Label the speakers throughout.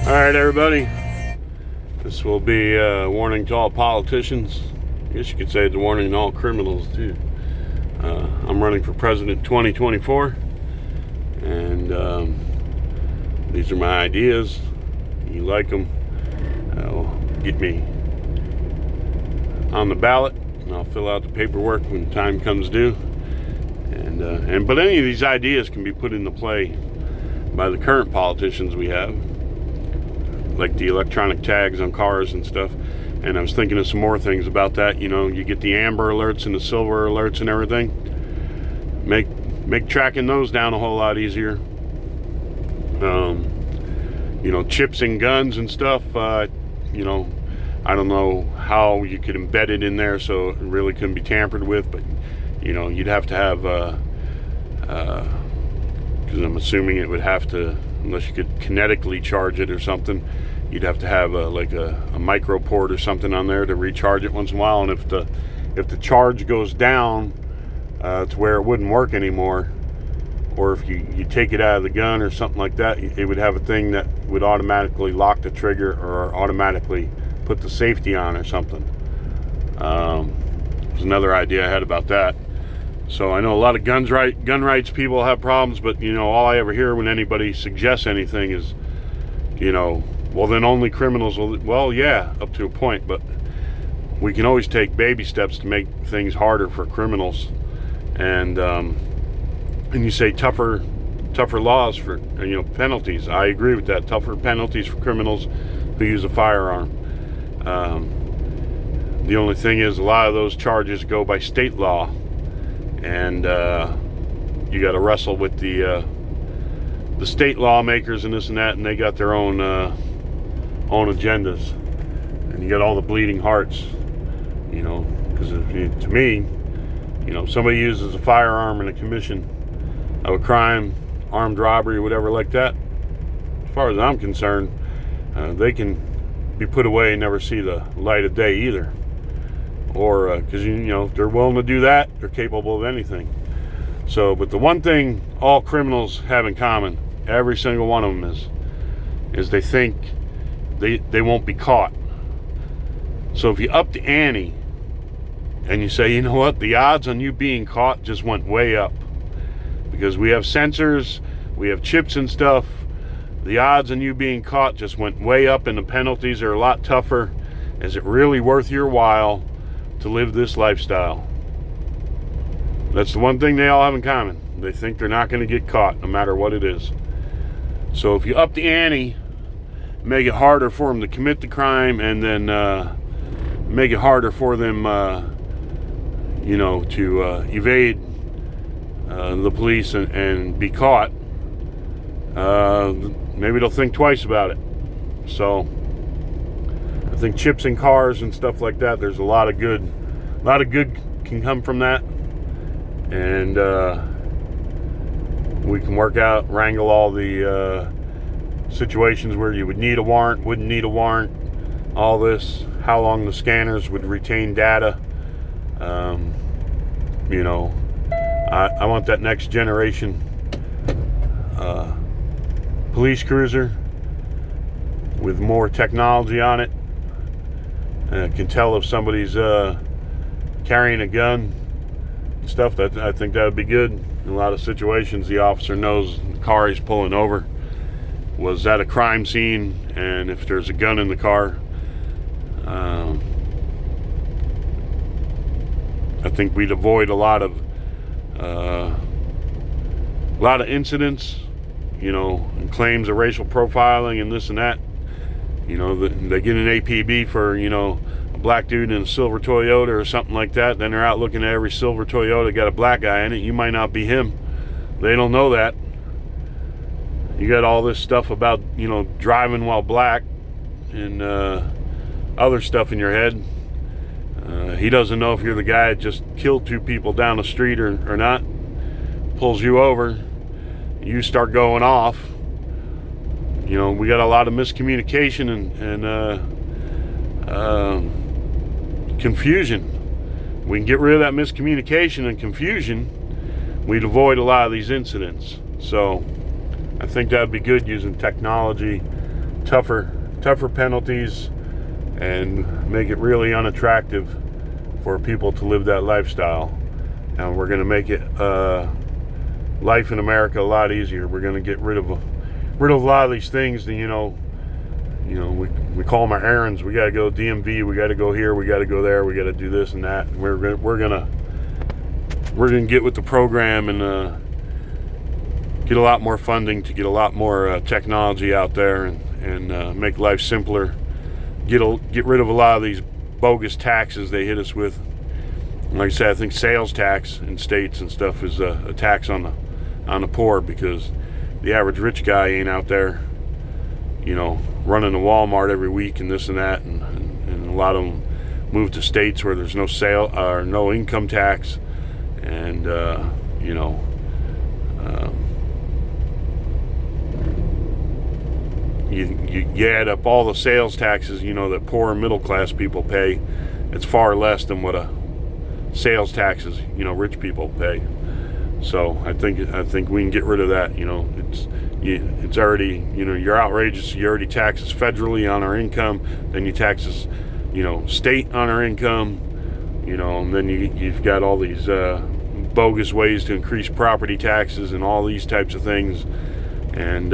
Speaker 1: All right, everybody. This will be a warning to all politicians. I guess you could say it's a warning to all criminals, too. I'm running for president 2024, and these are my ideas. You like them, get me on the ballot, and I'll fill out the paperwork when time comes due. But any of these ideas can be put into play by the current politicians we have, like the electronic tags on cars and stuff. And I was thinking of some more things about that. You know, you get the amber alerts and the silver alerts and everything. Make tracking those down a whole lot easier. You know, chips in guns and stuff. You know, I don't know how you could embed it in there so it really couldn't be tampered with, but you know, you'd have to have, because I'm assuming it would have to, unless you could kinetically charge it or something, you'd have to have like a micro port or something on there to recharge it once in a while. And if the charge goes down to where it wouldn't work anymore, or if you take it out of the gun or something like that, it would have a thing that would automatically lock the trigger or automatically put the safety on or something. There's another idea I had about that. So I know a lot of gun rights people have problems, but you know, all I ever hear when anybody suggests anything is, you know, well then only criminals will. Well, yeah, up to a point, but we can always take baby steps to make things harder for criminals. And you say tougher laws for, you know, penalties. I agree with that. Tougher penalties for criminals who use a firearm. The only thing is, a lot of those charges go by state law, and you got to wrestle with the state lawmakers and this and that, and they got their own agendas, and you got all the bleeding hearts, you know, because to me, you know, if somebody uses a firearm in a commission of a crime, armed robbery, or whatever like that, as far as I'm concerned, they can be put away and never see the light of day either. Or because you know, if they're willing to do that, they're capable of anything. So, but the one thing all criminals have in common, every single one of them, is they think they won't be caught. So if you up the ante and you say, you know what, the odds on you being caught just went way up, because we have sensors, we have chips and stuff, the odds on you being caught just went way up, and the penalties are a lot tougher. Is it really worth your while to live this lifestyle? That's the one thing they all have in common. They think they're not going to get caught no matter what it is. So if you up the ante, make it harder for them to commit the crime, and then make it harder for them you know, to evade the police and be caught, maybe they'll think twice about it. So I think chips in cars and stuff like that, there's a lot of good can come from that, and we can wrangle all the situations where you would need a warrant, wouldn't need a warrant, all this, how long the scanners would retain data. You know, I want that next generation police cruiser with more technology on it. Can tell if somebody's carrying a gun, stuff. That I think that would be good. In a lot of situations, the officer knows the car he's pulling over was at a crime scene, and if there's a gun in the car, I think we'd avoid a lot of incidents, you know, and claims of racial profiling and this and that. You know, they get an APB for, you know, a black dude in a silver Toyota or something like that. Then they're out looking at every silver Toyota got a black guy in it. You might not be him. They don't know that. You got all this stuff about, you know, driving while black and other stuff in your head. He doesn't know if you're the guy that just killed two people down the street or not. Pulls you over. You start going off. You know, we got a lot of miscommunication and confusion. We can get rid of that miscommunication and confusion, we'd avoid a lot of these incidents. So I think that would be good, using technology tougher penalties, and make it really unattractive for people to live that lifestyle. And we're going to make it life in America a lot easier. We're going to get rid of a lot of these things that, we call them our errands. We got to go DMV, we got to go here, we got to go there, we got to do this and that. And we're gonna get with the program and get a lot more funding to get a lot more technology out there and make life simpler. Get rid of a lot of these bogus taxes they hit us with. Like I said, I think sales tax in states and stuff is a tax on the poor, because the average rich guy ain't out there, running to Walmart every week and this and that, and a lot of them move to states where there's no sale or no income tax, and you add up all the sales taxes that poor and middle class people pay. It's far less than what a sales taxes rich people pay. So I think we can get rid of that. It's already, you're outrageous. You already tax us federally on our income, then you tax us state on our income, and then you've got all these bogus ways to increase property taxes and all these types of things. And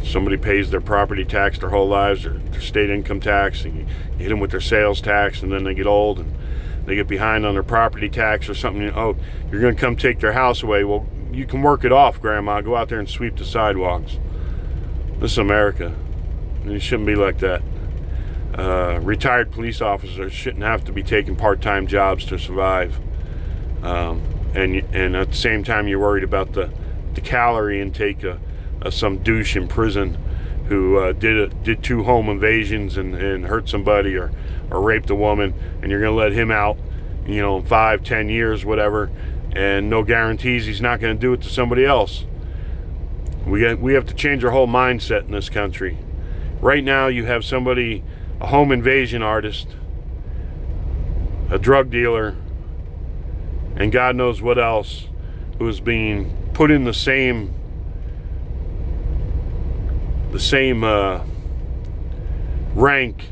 Speaker 1: somebody pays their property tax their whole lives, or their state income tax, and you hit them with their sales tax, and then they get old and they get behind on their property tax or something. Oh, you're going to come take their house away. Well, you can work it off, Grandma. Go out there and sweep the sidewalks. This is America. And it shouldn't be like that. Retired police officers shouldn't have to be taking part-time jobs to survive. And at the same time, you're worried about the calorie intake of some douche in prison who did 2 home invasions and hurt somebody or raped a woman, and you're going to let him out, 5-10 years, whatever, and no guarantees he's not going to do it to somebody else. We have to change our whole mindset in this country. Right now, you have somebody, a home invasion artist, a drug dealer, and God knows what else, who is being put in the same rank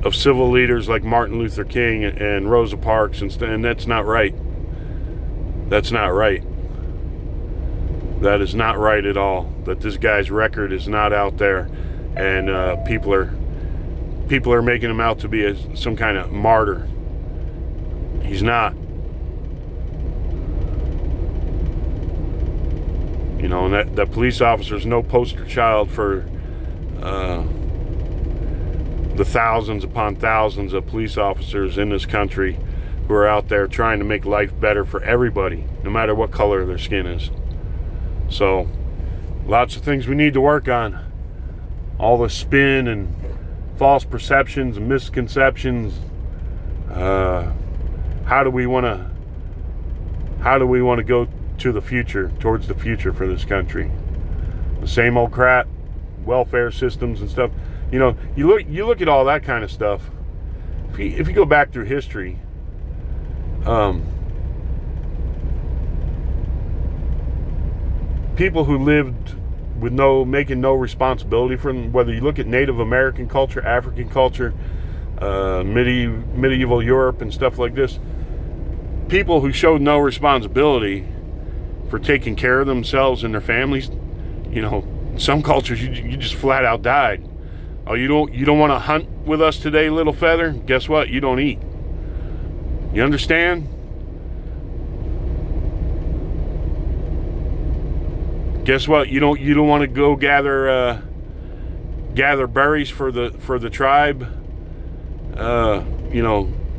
Speaker 1: of civil leaders like Martin Luther King and Rosa Parks, and that's not right. That's not right. That is not right at all. That this guy's record is not out there, and people are making him out to be some kind of martyr. He's not. And that police officer's no poster child for the thousands upon thousands of police officers in this country who are out there trying to make life better for everybody, no matter what color their skin is. So, lots of things we need to work on. All the spin and false perceptions and misconceptions. How do we want to go to the future, towards the future for this country? The same old crap, welfare systems and stuff. You look at all that kind of stuff. If you go back through history, people who lived with making no responsibility for them, whether you look at Native American culture, African culture, medieval Europe and stuff like this, people who showed no responsibility for taking care of themselves and their families, in some cultures you just flat out died. Oh, you don't want to hunt with us today, little feather? Guess what? You don't eat. You understand? Guess what? You don't want to go gather berries for the tribe.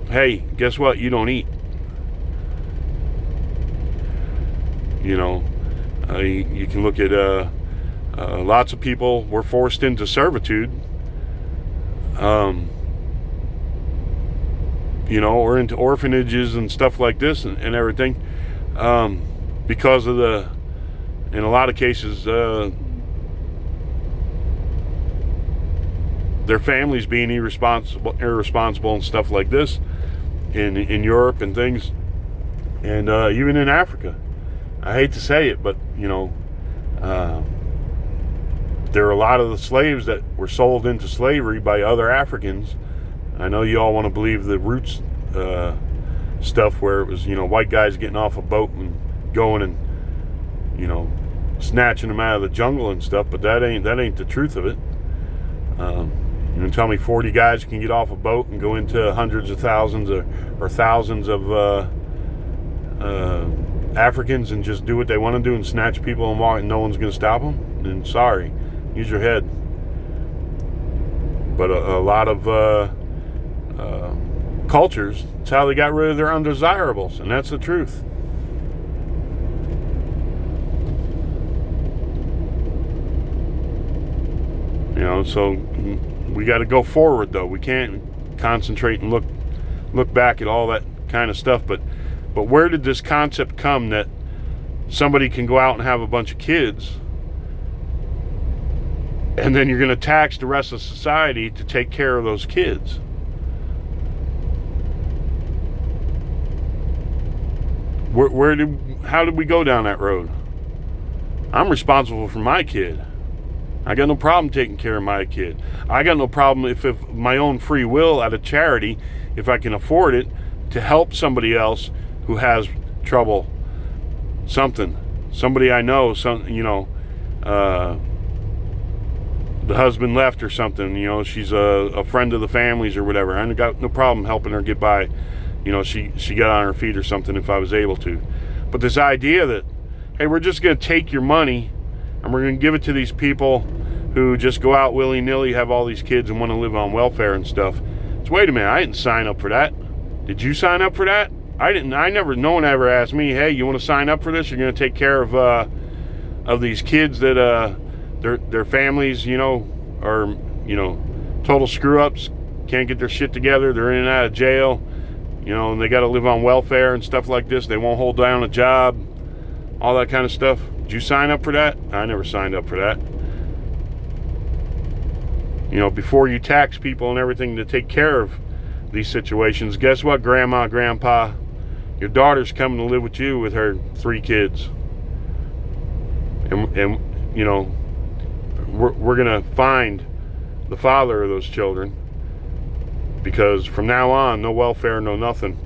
Speaker 1: Hey, guess what? You don't eat. You can look at lots of people were forced into servitude, or into orphanages and stuff like this and everything, because of in a lot of cases, their families being irresponsible and stuff like this in Europe and things, and even in Africa. I hate to say it, but there are a lot of the slaves that were sold into slavery by other Africans. I know you all want to believe the roots stuff where it was, white guys getting off a boat and going and, snatching them out of the jungle and stuff, but that ain't the truth of it. Tell me 40 guys can get off a boat and go into hundreds of thousands or thousands of Africans and just do what they want to do and snatch people and walk, and no one's going to stop them? Then sorry, use your head. But a lot of cultures, it's how they got rid of their undesirables, and that's the truth. So we got to go forward, though. We can't concentrate and look back at all that kind of stuff. But where did this concept come that somebody can go out and have a bunch of kids, and then you're going to tax the rest of society to take care of those kids? How did we go down that road? I'm responsible for my kid. I got no problem taking care of my kid. I got no problem if my own free will out of charity, if I can afford it, to help somebody else who has trouble. Somebody I know, the husband left or something, she's a friend of the family's or whatever. I got no problem helping her get by. She got on her feet or something if I was able to. But this idea that, hey, we're just going to take your money and we're going to give it to these people who just go out willy-nilly, have all these kids and want to live on welfare and stuff. So wait a minute, I didn't sign up for that. Did you sign up for that? I didn't. No one ever asked me, hey, you want to sign up for this? You're going to take care of these kids that their families, are, total screw-ups, can't get their shit together, they're in and out of jail, and they got to live on welfare and stuff like this. They won't hold down a job, all that kind of stuff. Did you sign up for that? I never signed up for that. Before you tax people and everything to take care of these situations, guess what, Grandma, Grandpa? Your daughter's coming to live with you with her 3 kids. And we're going to find the father of those children, because from now on, no welfare, no nothing,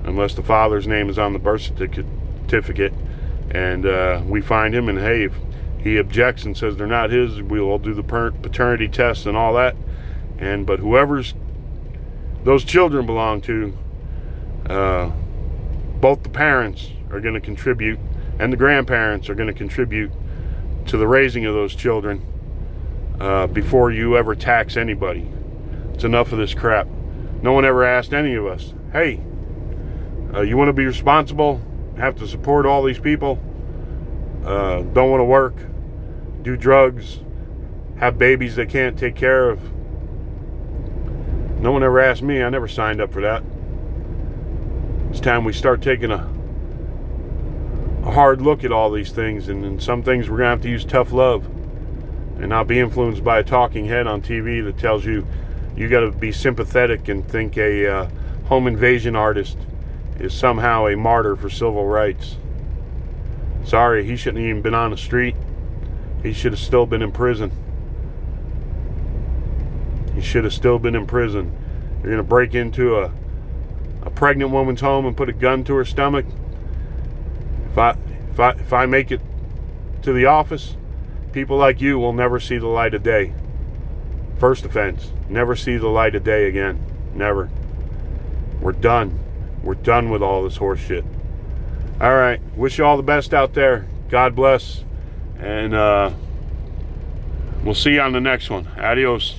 Speaker 1: unless the father's name is on the birth certificate. And we find him, and hey, if he objects and says they're not his, we'll all do the paternity test and all that. But whoever's those children belong to, both the parents are going to contribute and the grandparents are going to contribute to the raising of those children before you ever tax anybody. It's enough of this crap. No one ever asked any of us, hey, you want to be responsible, have to support all these people, don't want to work, do drugs, have babies they can't take care of. No one ever asked me. I never signed up for that. It's time we start taking a hard look at all these things, and some things we're going to have to use tough love and not be influenced by a talking head on TV that tells you got to be sympathetic and think a home invasion artist is somehow a martyr for civil rights. Sorry, he shouldn't have even been on the street. He should have still been in prison. He should have still been in prison. You're going to break into a pregnant woman's home and put a gun to her stomach. If I make it to the office, people like you will never see the light of day. First offense, never see the light of day again. Never. We're done. We're done with all this horse shit. All right. Wish you all the best out there. God bless. And we'll see you on the next one. Adios.